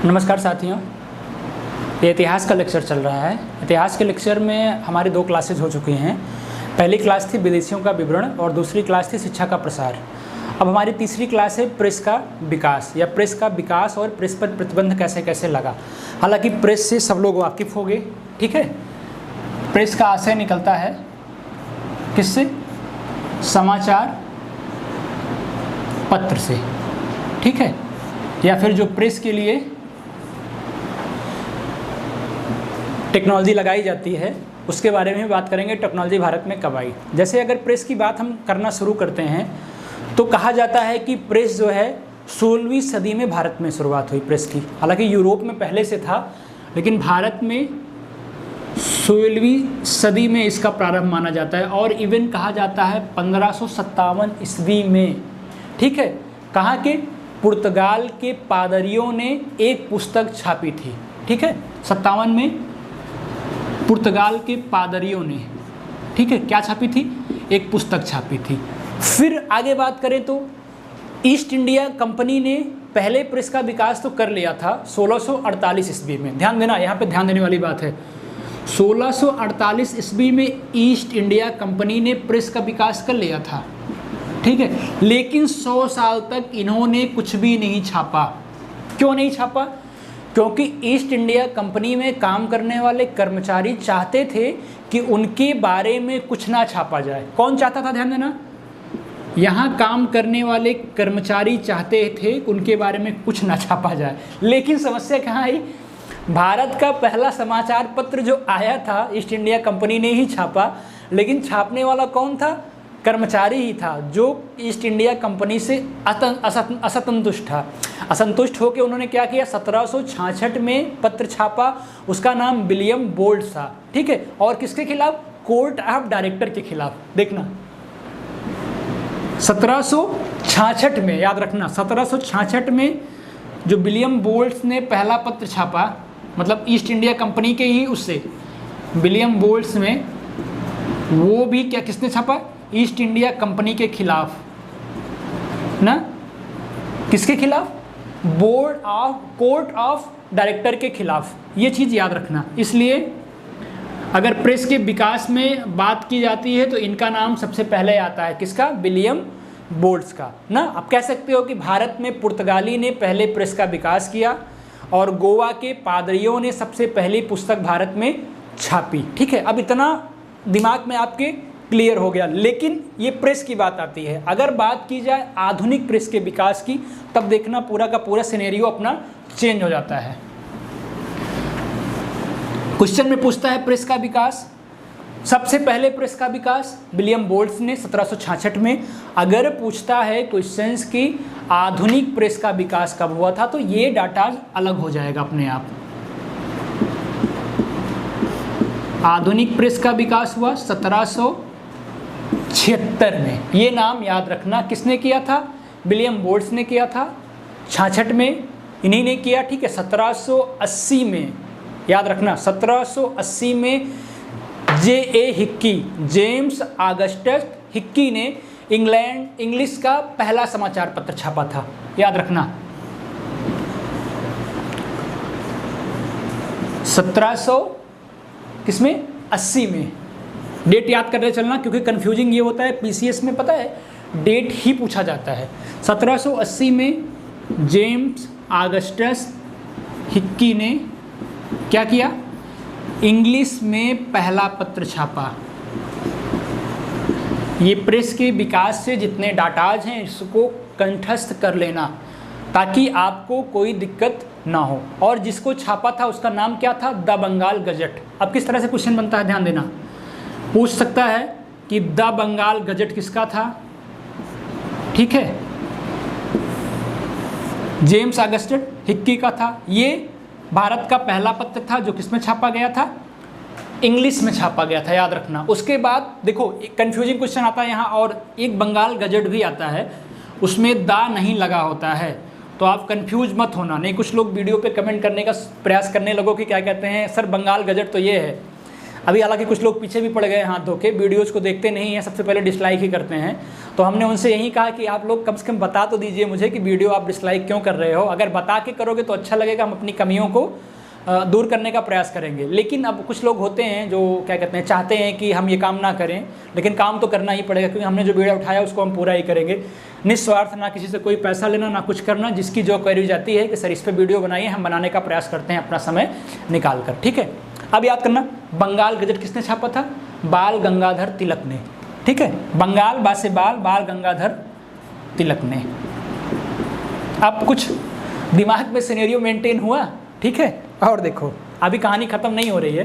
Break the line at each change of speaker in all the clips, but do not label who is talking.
नमस्कार साथियों, ये इतिहास का लेक्चर चल रहा है। इतिहास के लेक्चर में हमारी दो क्लासेज हो चुकी हैं। पहली क्लास थी विदेशियों का विवरण और दूसरी क्लास थी शिक्षा का प्रसार। अब हमारी तीसरी क्लास है प्रेस का विकास या प्रेस का विकास और प्रेस पर प्रतिबंध कैसे कैसे लगा। हालांकि प्रेस से सब लोग वाकिफ़ हो गए, ठीक है। प्रेस का आशय निकलता है किससे? समाचार पत्र से, ठीक है। या फिर जो प्रेस के लिए टेक्नोलॉजी लगाई जाती है उसके बारे में बात करेंगे। टेक्नोलॉजी भारत में कब आई? जैसे अगर प्रेस की बात हम करना शुरू करते हैं तो कहा जाता है कि प्रेस जो है 16वीं सदी में भारत में शुरुआत हुई प्रेस की। हालांकि यूरोप में पहले से था, लेकिन भारत में 16वीं सदी में इसका प्रारंभ माना जाता है। और इवन कहा जाता है 1557 ईस्वी में, ठीक है। कहाँ के? पुर्तगाल के पादरियों ने एक पुस्तक छापी थी, ठीक है। 57 में पुर्तगाल के पादरियों ने, ठीक है, क्या छापी थी? एक पुस्तक छापी थी। फिर आगे बात करें तो ईस्ट इंडिया कंपनी ने पहले प्रेस का विकास तो कर लिया था 1648 ईस्वी में। ध्यान देना, यहाँ पे ध्यान देने वाली बात है। 1648 ईस्वी में ईस्ट इंडिया कंपनी ने प्रेस का विकास कर लिया था, ठीक है। लेकिन 100 साल तक इन्होंने कुछ भी नहीं छापा। क्यों नहीं छापा? क्योंकि ईस्ट इंडिया कंपनी में काम करने वाले कर्मचारी चाहते थे कि उनके बारे में कुछ ना छापा जाए। कौन चाहता था? ध्यान देना, यहाँ काम करने वाले कर्मचारी चाहते थे कि उनके बारे में कुछ ना छापा जाए। लेकिन समस्या कहाँ आई? भारत का पहला समाचार पत्र जो आया था ईस्ट इंडिया कंपनी ने ही छापा, लेकिन छापने वाला कौन था? कर्मचारी ही था, जो ईस्ट इंडिया कंपनी से असंतुष्ट था। असंतुष्ट होकर उन्होंने क्या किया? 1766 में पत्र छापा। उसका नाम विलियम बोल्ट था, ठीक है। और किसके खिलाफ? कोर्ट ऑफ डायरेक्टर के खिलाफ। देखना 1766 में, याद रखना 1766 में जो विलियम बोल्ट ने पहला पत्र छापा, मतलब ईस्ट इंडिया कंपनी के ही उससे विलियम बोल्ट में, वो भी क्या किसने छापा? ईस्ट इंडिया कंपनी के खिलाफ ना। किसके खिलाफ? कोर्ट ऑफ डायरेक्टर के खिलाफ। ये चीज़ याद रखना। इसलिए अगर प्रेस के विकास में बात की जाती है तो इनका नाम सबसे पहले आता है। किसका? विलियम बोल्ट्स का ना। आप कह सकते हो कि भारत में पुर्तगाली ने पहले प्रेस का विकास किया और गोवा के पादरियों ने सबसे पहली पुस्तक भारत में छापी, ठीक है। अब इतना दिमाग में आपके क्लियर हो गया। लेकिन ये प्रेस की बात आती है। अगर बात की जाए आधुनिक प्रेस के विकास की, तब देखना पूरा का पूरा सिनेरियो अपना चेंज हो जाता है। क्वेश्चन में पूछता है प्रेस का विकास। सबसे पहले प्रेस का विकास विलियम बोल्ट ने 1766 में। अगर पूछता है क्वेश्चंस की आधुनिक प्रेस का विकास कब हुआ था, तो ये डाटा अलग हो जाएगा अपने आप। आधुनिक प्रेस का विकास हुआ 1776 में। ये नाम याद रखना, किसने किया था? विलियम बोल्ट ने किया था। 66 में इन्हीं ने किया, ठीक है। 1780 में, याद रखना 1780 में J.A. Hickey, James Augustus Hickey ने इंग्लिश का पहला समाचार पत्र छापा था। याद रखना 1780 में। डेट याद करते चलना, क्योंकि कंफ्यूजिंग ये होता है पीसीएस में, पता है डेट ही पूछा जाता है। 1780 में जेम्स ऑगस्टस हिक्की ने क्या किया? इंग्लिश में पहला पत्र छापा। ये प्रेस के विकास से जितने डाटाज हैं इसको कंठस्थ कर लेना ताकि आपको कोई दिक्कत ना हो। और जिसको छापा था उसका नाम क्या था? The Bengal gazette. अब किस तरह से क्वेश्चन बनता है, ध्यान देना। पूछ सकता है कि द बंगाल गजट किसका था, ठीक है। जेम्स ऑगस्टस हिक्की का था। ये भारत का पहला पत्र था जो किसमें छापा गया था? इंग्लिश में छापा गया था, याद रखना। उसके बाद देखो एक कंफ्यूजिंग क्वेश्चन आता है यहाँ, और एक बंगाल गजट भी आता है, उसमें दा नहीं लगा होता है, तो आप कंफ्यूज मत होना। नहीं कुछ लोग वीडियो पे कमेंट करने का प्रयास करने लगो कि क्या कहते हैं सर बंगाल गजट तो ये है। अभी हालांकि कुछ लोग पीछे भी पड़ गए हाथ धो के, वीडियोज़ को देखते नहीं हैं, सबसे पहले डिसलाइक ही करते हैं। तो हमने उनसे यही कहा कि आप लोग कम से कम बता तो दीजिए मुझे कि वीडियो आप डिसलाइक क्यों कर रहे हो। अगर बता के करोगे तो अच्छा लगेगा, हम अपनी कमियों को दूर करने का प्रयास करेंगे। लेकिन अब कुछ लोग होते हैं जो क्या कहते हैं, चाहते हैं कि हम ये काम ना करें, लेकिन काम तो करना ही पड़ेगा, क्योंकि हमने जो वीडियो उठाया उसको हम पूरा ही करेंगे निस्वार्थ, ना किसी से कोई पैसा लेना ना कुछ करना। जिसकी जो क्वेरी जाती है कि सर इस पर वीडियो बनाइए, हम बनाने का प्रयास करते हैं अपना समय निकाल कर। ठीक है, अब याद करना, बंगाल गजट किसने छापा था? बाल गंगाधर तिलक ने। ठीक है, बंगाल बा से बाल गंगाधर तिलक ने। अब कुछ दिमाग में सिनेरियो मेंटेन हुआ? ठीक है, और देखो अभी कहानी खत्म नहीं हो रही है।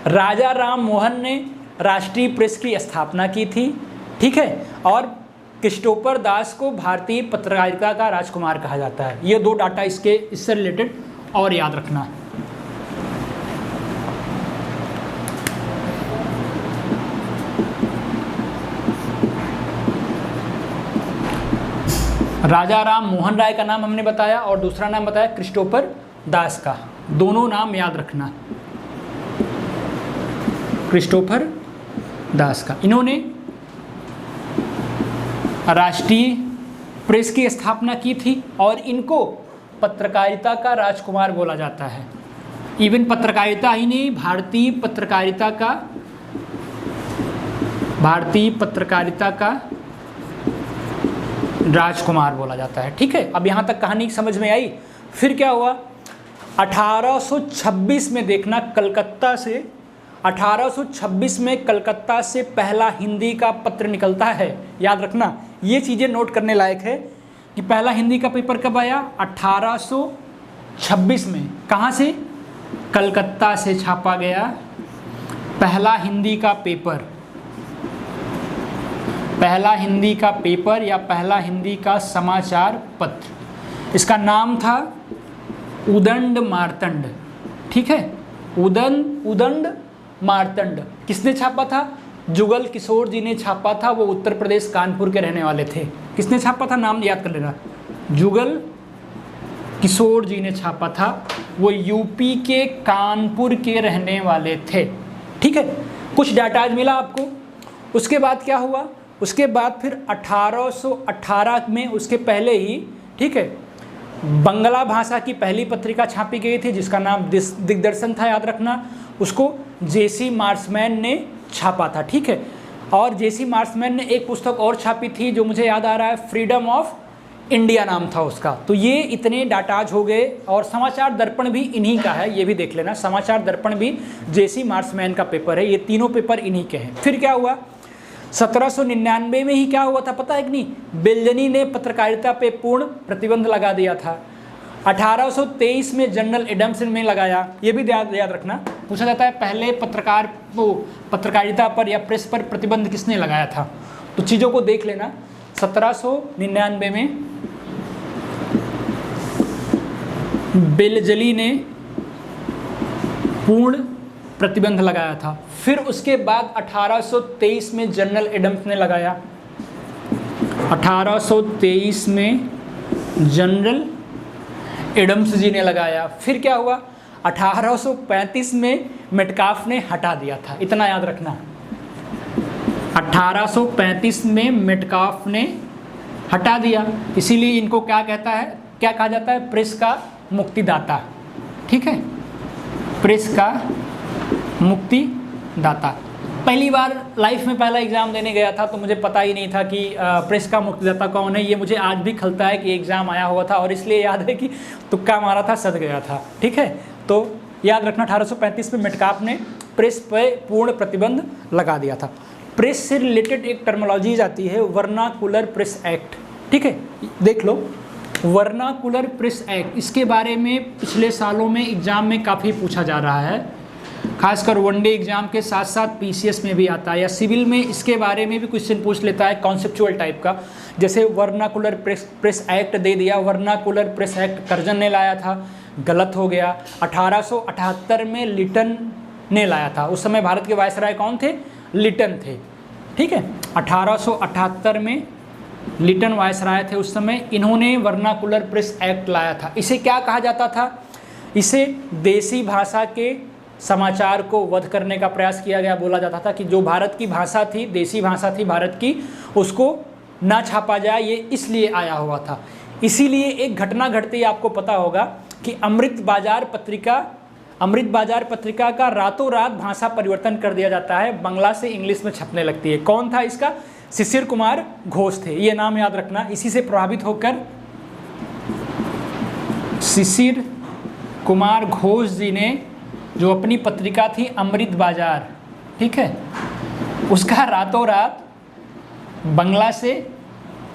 राजा राम मोहन ने राष्ट्रीय प्रेस की स्थापना की थी। ठीक है, और क्रिस्टोफर दास को भारतीय पत्रकारिता का राजकुमार कहा जाता है। ये दो डाटा इससे रिलेटेड और याद रखना। राजा राम मोहन राय का नाम हमने बताया और दूसरा नाम बताया क्रिस्टोफर दास का। दोनों नाम याद रखना, क्रिस्टोफर दास का। इन्होंने राष्ट्रीय प्रेस की स्थापना की थी और इनको पत्रकारिता का राजकुमार बोला जाता है। इवन पत्रकारिता ही नहीं, भारतीय पत्रकारिता का राजकुमार बोला जाता है। ठीक है, अब यहाँ तक कहानी समझ में आई। फिर क्या हुआ? 1826 में देखना, 1826 में कलकत्ता से पहला हिंदी का पत्र निकलता है। याद रखना, ये चीज़ें नोट करने लायक है कि पहला हिंदी का पेपर कब आया? 1826 में। कहाँ से? कलकत्ता से छापा गया पहला हिंदी का पेपर। पहला हिंदी का पेपर या पहला हिंदी का समाचार पत्र, इसका नाम था उदंड मार्तंड। ठीक है, उदंड मार्तंड। किसने छापा था? जुगल किशोर जी ने छापा था। वो उत्तर प्रदेश कानपुर के रहने वाले थे। किसने छापा था? नाम याद कर लेना, जुगल किशोर जी ने छापा था। वो यूपी के कानपुर के रहने वाले थे। ठीक है, कुछ डाटा मिला आपको। उसके बाद क्या हुआ? उसके बाद फिर 1818 में, उसके पहले ही, ठीक है, बंगला भाषा की पहली पत्रिका छापी गई थी जिसका नाम दिग्दर्शन था। याद रखना, उसको जेसी मार्समैन ने छापा था। ठीक है, और जेसी मार्समैन ने एक पुस्तक और छापी थी जो मुझे याद आ रहा है, फ्रीडम ऑफ इंडिया नाम था उसका। तो ये इतने डाटाज हो गए। और समाचार दर्पण भी इन्हीं का है, ये भी देख लेना। समाचार दर्पण भी जेसी मार्समैन का पेपर है। ये तीनों पेपर इन्हीं के हैं। फिर क्या हुआ? 1799 में ही क्या हुआ था पता है कि नहीं? बेल्जनी ने पत्रकारिता पे पूर्ण प्रतिबंध लगा दिया था। 1823 में जनरल एडम्सन ने लगाया। ये भी याद रखना, पूछा जाता है पहले पत्रकारिता पर या प्रेस पर प्रतिबंध किसने लगाया था। तो चीज़ों को देख लेना। 1799 में बेल्जली ने पूर्ण प्रतिबंध लगाया था। फिर उसके बाद 1823 में जनरल एडम्स ने लगाया। 1823 में जनरल एडम्स जी ने लगाया। फिर क्या हुआ? 1835 में मेटकाफ ने हटा दिया था। इतना याद रखना, 1835 में मेटकाफ ने हटा दिया। इसीलिए इनको क्या कहता है, क्या कहा जाता है? प्रेस का मुक्तिदाता। ठीक है, प्रेस का मुक्तिदाता। पहली बार लाइफ में पहला एग्ज़ाम देने गया था तो मुझे पता ही नहीं था कि प्रेस का मुक्तिदाता कौन है। ये मुझे आज भी खलता है कि एग्ज़ाम आया हुआ था और इसलिए याद है कि तुक्का मारा था, सद गया था। ठीक है, तो याद रखना 1835 में मेटकाफ ने प्रेस पर पूर्ण प्रतिबंध लगा दिया था। प्रेस से रिलेटेड एक टर्मोलॉजी आती है, वर्नाकुलर प्रेस एक्ट। ठीक है, देख लो, वर्नाकुलर प्रेस एक्ट। इसके बारे में पिछले सालों में एग्ज़ाम में काफ़ी पूछा जा रहा है, खासकर वनडे एग्जाम के साथ साथ पीसीएस में भी आता है, या सिविल में इसके बारे में भी क्वेश्चन पूछ लेता है कॉन्सेप्चुअल टाइप का। जैसे वर्नाकुलर प्रेस एक्ट दे दिया। वर्नाकुलर प्रेस एक्ट कर्जन ने लाया था, गलत हो गया। 1878 में लिटन ने लाया था। उस समय भारत के वायसराय कौन थे? लिटन थे। ठीक है, 1878 में लिटन वायसराय थे उस समय। इन्होंने वर्नाकुलर प्रेस एक्ट लाया था। इसे क्या कहा जाता था? इसे देसी भाषा के समाचार को वध करने का प्रयास किया गया। बोला जाता था कि जो भारत की भाषा थी, देसी भाषा थी भारत की, उसको ना छापा जाए, ये इसलिए आया हुआ था। इसीलिए एक घटना घटती, आपको पता होगा कि अमृत बाजार पत्रिका का रातों रात भाषा परिवर्तन कर दिया जाता है, बांग्ला से इंग्लिश में छपने लगती है। कौन था इसका? शिशिर कुमार घोष थे, ये नाम याद रखना। इसी से प्रभावित होकर शिशिर कुमार घोष जी ने जो अपनी पत्रिका थी अमृत बाजार, ठीक है, उसका रातों रात बांग्ला से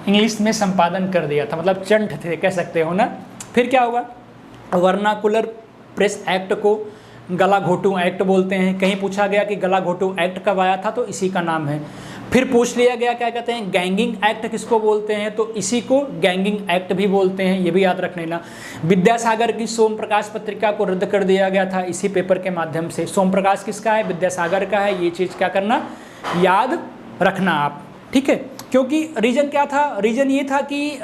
इंग्लिश में संपादन कर दिया था, मतलब चंट थे, कह सकते हो ना। फिर क्या हुआ? वर्नाकुलर प्रेस एक्ट को गलाघोटू एक्ट बोलते हैं। कहीं पूछा गया कि गलाघोटू एक्ट कब आया था, तो इसी का नाम है। फिर पूछ लिया गया क्या कहते हैं, गैंगिंग एक्ट किसको बोलते हैं, तो इसी को गैंगिंग एक्ट भी बोलते हैं, ये भी याद रख लेना। विद्यासागर की सोम प्रकाश पत्रिका को रद्द कर दिया गया था इसी पेपर के माध्यम से। सोम प्रकाश किसका है? विद्यासागर का है। ये चीज़ क्या करना, याद रखना आप, ठीक है। क्योंकि रीजन क्या था? रीजन ये था कि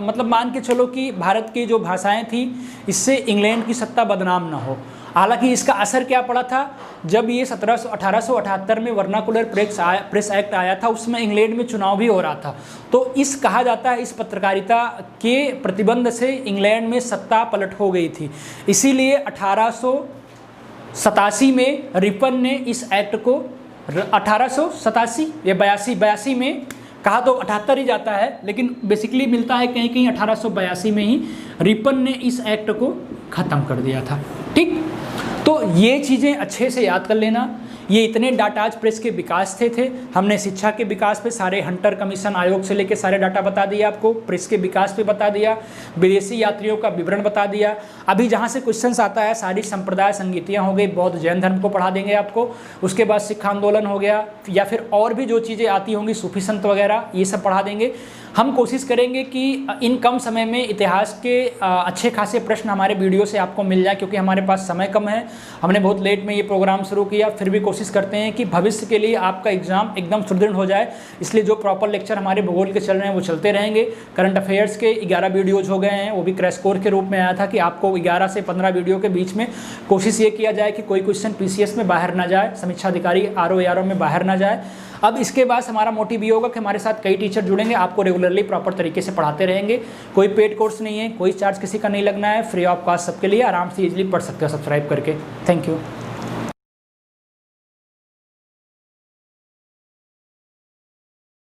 मतलब मान के चलो कि भारत की जो भाषाएं थी, इससे इंग्लैंड की सत्ता बदनाम ना हो। हालांकि इसका असर क्या पड़ा था, जब ये 1878 में वर्नाकुलर प्रेस एक्ट आया था, उसमें इंग्लैंड में चुनाव भी हो रहा था। तो इस कहा जाता है इस पत्रकारिता के प्रतिबंध से इंग्लैंड में सत्ता पलट हो गई थी। इसीलिए 1887 में रिपन ने इस एक्ट को 1887 या 82 में, कहा तो 78 ही जाता है, लेकिन बेसिकली मिलता है कहीं कहीं 1882 में ही रिपन ने इस एक्ट को ख़त्म कर दिया था, ठीक। तो ये चीज़ें अच्छे से याद कर लेना। ये इतने डाटाज प्रेस के विकास थे। हमने शिक्षा के विकास पे सारे हंटर कमीशन आयोग से लेके सारे डाटा बता दिया आपको, प्रेस के विकास पे बता दिया, विदेशी यात्रियों का विवरण बता दिया। अभी जहाँ से क्वेश्चंस आता है, सारी संप्रदाय संगीतियाँ हो गई, बौद्ध जैन धर्म को पढ़ा देंगे आपको। उसके बाद सिख आंदोलन हो गया, या फिर और भी जो चीज़ें आती होंगी, सूफी संत वगैरह, ये सब पढ़ा देंगे। हम कोशिश करेंगे कि इन कम समय में इतिहास के अच्छे खासे प्रश्न हमारे वीडियो से आपको मिल जाए, क्योंकि हमारे पास समय कम है। हमने बहुत लेट में ये प्रोग्राम शुरू किया, फिर भी कोशिश करते हैं कि भविष्य के लिए आपका एग्जाम एकदम सुदृढ़ हो जाए। इसलिए जो प्रॉपर लेक्चर हमारे भूगोल के चल रहे हैं वो चलते रहेंगे। करंट अफेयर्स के 11 वीडियोज़ हो गए हैं, वो भी क्रैश कोर्स के रूप में आया था कि आपको 11 से 15 वीडियो के बीच में कोशिश ये किया जाए कि कोई क्वेश्चन PCS में बाहर ना जाए, समीक्षा अधिकारी RO में बाहर ना जाए। अब इसके बाद हमारा मोटिव ये होगा कि हमारे साथ कई टीचर जुड़ेंगे, आपको रेगुलरली प्रॉपर तरीके से पढ़ाते रहेंगे। कोई पेड कोर्स नहीं है, कोई चार्ज किसी का नहीं लगना है, फ्री ऑफ कॉस्ट सबके लिए, आराम से इजीली पढ़ सकते हो सब्सक्राइब करके। Thank you.